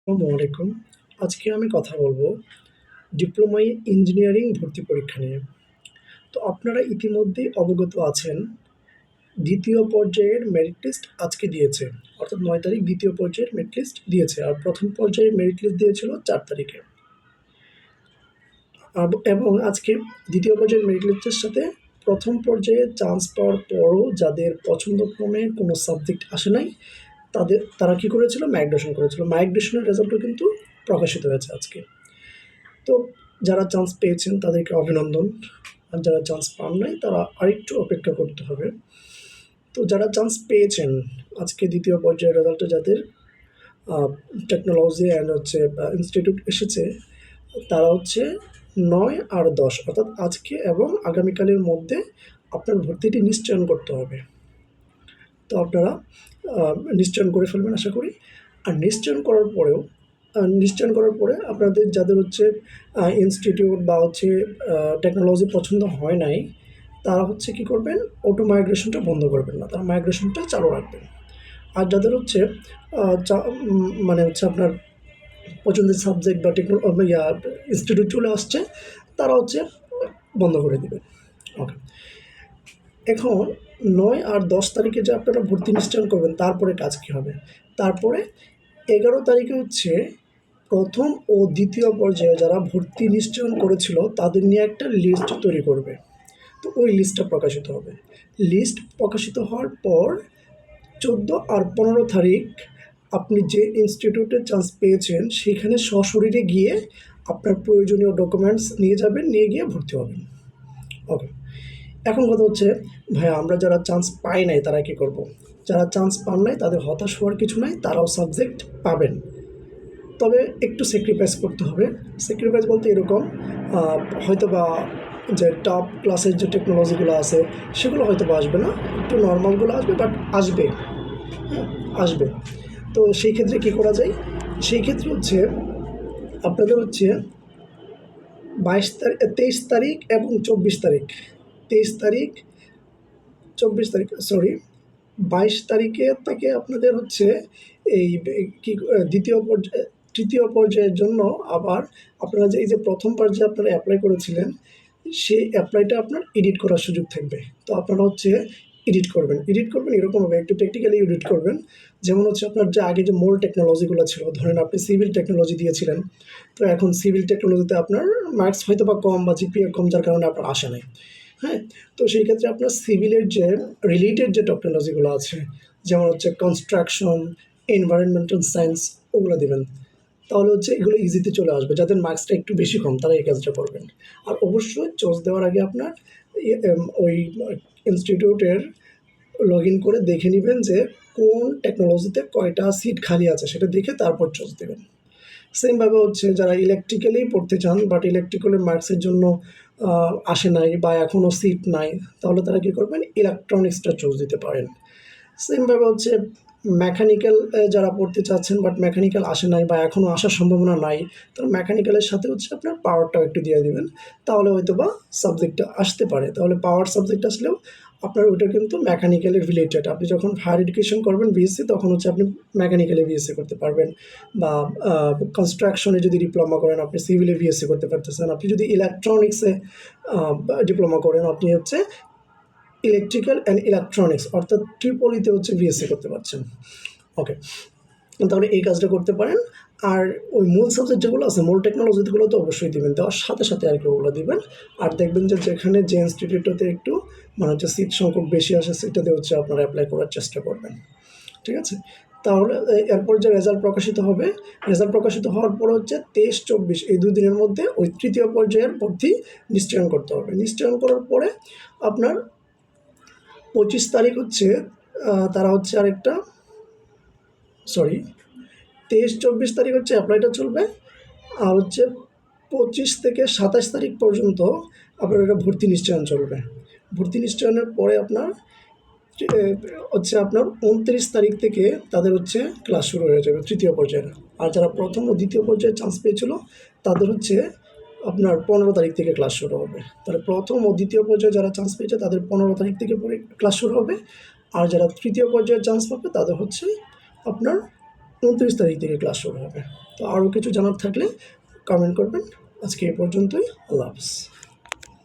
আসসালামু আলাইকুম। আজকে আমি কথা বলবো ডিপ্লোমা ইঞ্জিনিয়ারিং ভর্তি পরীক্ষা নিয়ে। তো আপনারা ইতিমধ্যেই অবগত আছেন, দ্বিতীয় পর্যায়ের মেরিট লিস্ট আজকে দিয়েছে। অর্থাৎ ৯ তারিখ দ্বিতীয় পর্যায়ের মেরিট লিস্ট দিয়েছে। আর প্রথম পর্যায়ের মেরিট লিস্ট দিয়েছিল ৪ তারিখে। এবং আজকে দ্বিতীয় পর্যায়ের মেরিট লিস্টের সাথে প্রথম পর্যায়ে চান্স পাওয়ার পরও যাদের পছন্দক্রমে কোনো সাবজেক্ট আসে নাই, তারা কী করেছিল? মাইগ্রেশন করেছিল। মাইগ্রেশনের রেজাল্টও কিন্তু প্রকাশিত হয়েছে আজকে। তো যারা চান্স পেয়েছেন তাদেরকে অভিনন্দন, আর যারা চান্স পান নাই তারা আরেকটু অপেক্ষা করতে হবে। তো যারা চান্স পেয়েছেন, আজকে দ্বিতীয় পর্যায়ের রেজাল্টে যাদের টেকনোলজি অ্যান্ড ইনস্টিটিউট এসেছে, তারা হচ্ছে ৯ আর ১০, অর্থাৎ আজকে এবং আগামীকালের মধ্যে আপনার ভর্তিটি নিশ্চয়ন করতে হবে। তো আপনারা নিশ্চয়ন করে ফেলবেন আশা করি। আর নিশ্চয়ন করার পরে আপনাদের যাদের ইনস্টিটিউট বা টেকনোলজি পছন্দ হয় নাই, তারা কী করবেন? অটো মাইগ্রেশনটা বন্ধ করবেন না, তারা মাইগ্রেশনটা চালু রাখবেন। আর যাদের আপনার পছন্দের সাবজেক্ট বা ইনস্টিটিউট চলে আসছে, তারা বন্ধ করে দেবেন। ওকে। এখন ৯ আর ১০ তারিখে যে আপনারা ভর্তি নিশ্চয়ন করবেন, তারপরে কাজ কী হবে? তারপরে ১১ তারিখে প্রথম ও দ্বিতীয় পর্যায়ে যারা ভর্তি নিশ্চয়ন করেছিল তাদের নিয়ে একটা লিস্ট তৈরি করবে। তো ওই লিস্টটা প্রকাশিত হবে। লিস্ট প্রকাশিত হওয়ার পর ১৪ আর ১৫ তারিখ আপনি যে ইনস্টিটিউটে চান্স পেয়েছেন সেখানে সশরীরে গিয়ে আপনার প্রয়োজনীয় ডকুমেন্টস নিয়ে যাবেন, নিয়ে গিয়ে ভর্তি হবেন। ওকে। এখন কথা ভাইয়া আমরা যারা চান্স পাই নাই তারা কী করব? যারা চান্স পান নাই তাদের হতাশ হওয়ার কিছু নাই, তারাও সাবজেক্ট পাবেন। তবে একটু স্যাক্রিফাইস করতে হবে। স্যাক্রিফাইস বলতে এরকম, হয়তোবা যে টপ ক্লাসের যে টেকনোলজিগুলো আছে সেগুলো হয়তোবা আসবে না, একটু নর্মালগুলো আসবে, বাট আসবে। হ্যাঁ, আসবে। তো সেই ক্ষেত্রে কী করা যায়? সেই ক্ষেত্রে আপনাদের 23 তারিখ এবং 24 তারিখ, 22 তারিখে থেকে আপনাদের এই তৃতীয় পর্যায়ের জন্য আবার আপনারা এই যে প্রথম পর্যায়ে আপনারা অ্যাপ্লাই করেছিলেন, সেই অ্যাপ্লাইটা আপনার এডিট করার সুযোগ থাকবে। তো আপনারা এডিট করবেন এরকমভাবে একটু প্র্যাকটিক্যালি এডিট করবেন। যেমন আপনার যে আগে যে মূল টেকনোলজিগুলো ছিল, ধরেন আপনি সিভিল টেকনোলজি দিয়েছিলেন, তো এখন সিভিল টেকনোলজিতে আপনার মার্কস হয়তো বা কম বা জিপিএ কম, যার কারণে আপনার আসে নাই। হ্যাঁ, তো সেই ক্ষেত্রে আপনার সিভিলের যে রিলেটেড যে টেকনোলজিগুলো আছে, যেমন কনস্ট্রাকশন, এনভায়রনমেন্টাল সায়েন্স, ওগুলো দেবেন। তাহলে এগুলো ইজিতে চলে আসবে। যাদের মার্কসটা একটু বেশি কম তারা এই কাজটা করবেন। আর অবশ্যই চয়েস দেওয়ার আগে আপনার ওই ইনস্টিটিউটের লগ ইন করে দেখে নেবেন যে কোন টেকনোলজিতে কয়টা সিট খালি আছে, সেটা দেখে তারপর চয়েস দেবেন। সেমভাবে যারা ইলেকট্রিক্যালি পড়তে চান বাট ইলেকট্রিক্যালের মার্কসের জন্য আসে নাই বা এখনও সিট নাই, তাহলে তারা কী করবেন? ইলেকট্রনিক্সটা চুজ দিতে পারেন। সেমভাবে মেকানিক্যাল যারা পড়তে চাচ্ছেন বাট মেকানিক্যাল আসে নাই বা এখনও আসার সম্ভাবনা নাই, তাহলে মেকানিক্যালের সাথে আপনার পাওয়ারটাও একটু দিয়ে দেবেন, তাহলে হয়তো বা সাবজেক্টটা আসতে পারে। তাহলে পাওয়ার সাবজেক্ট আসলেও আপনার ওইটা কিন্তু মেকানিক্যালের রিলেটেড। আপনি যখন হায়ার এডুকেশন করবেন বিএসসি, তখন আপনি মেকানিক্যালে বিএসসি করতে পারবেন, বা কনস্ট্রাকশনে যদি ডিপ্লোমা করেন আপনি সিভিলে বিএসসি করতে পারতেছেন। আপনি যদি ইলেকট্রনিক্সে ডিপ্লোমা করেন, আপনি ইলেকট্রিক্যাল অ্যান্ড ইলেকট্রনিক্স অর্থাৎ ট্রিপলিতে বিএসসি করতে পারছেন। ওকে, তাহলে এই কাজটা করতে পারেন। আর ওই মূল সাবজেক্ট যেগুলো আছে, মূল টেকনোলজিগুলো তো অবশ্যই দেবেন, দেওয়ার সাথে সাথে ওগুলো দেবেন। আর দেখবেন যে যেখানে যে ইনস্টিটিউটটাতে একটু সিট সংখ্যক বেশি আসে সেটাতে আপনারা অ্যাপ্লাই করার চেষ্টা করবেন। ঠিক আছে? তাহলে এরপর যে রেজাল্ট প্রকাশিত হবে, রেজাল্ট প্রকাশিত হওয়ার পর 23-24 এই 2 দিনের মধ্যে ওই তৃতীয় পর্যায়ের ভর্তি নিশ্চয়ন করতে হবে। নিশ্চয়ন করার পরে আপনার 25 তারিখ তারা আরেকটা 23-24 তারিখ অ্যাপ্লাইটা চলবে। আর 25 থেকে 27 তারিখ পর্যন্ত আপনার এটা ভর্তি নিশ্চয়ন চলবে। ভর্তি নিশ্চয়নের পরে আপনার 29 তারিখ থেকে তাদের ক্লাস শুরু হয়ে যাবে তৃতীয় পর্যায়ের। আর যারা প্রথম ও দ্বিতীয় পর্যায়ে চান্স পেয়েছিল তাদের আপনার 15 তারিখ থেকে ক্লাস শুরু হবে। তাহলে প্রথম ও দ্বিতীয় পর্যায়ে যারা চান্স পেয়েছে তাদের 15 তারিখ থেকে ক্লাস শুরু হবে। আর যারা তৃতীয় পর্যায়ে চান্স পাবে তাদের আপনার 29 তারিখ থেকে ক্লাস শুরু হবে। তো আরও কিছু জানার থাকলে কমেন্ট করবেন। আজকে এ পর্যন্তই। আল্লাহ হাফেজ।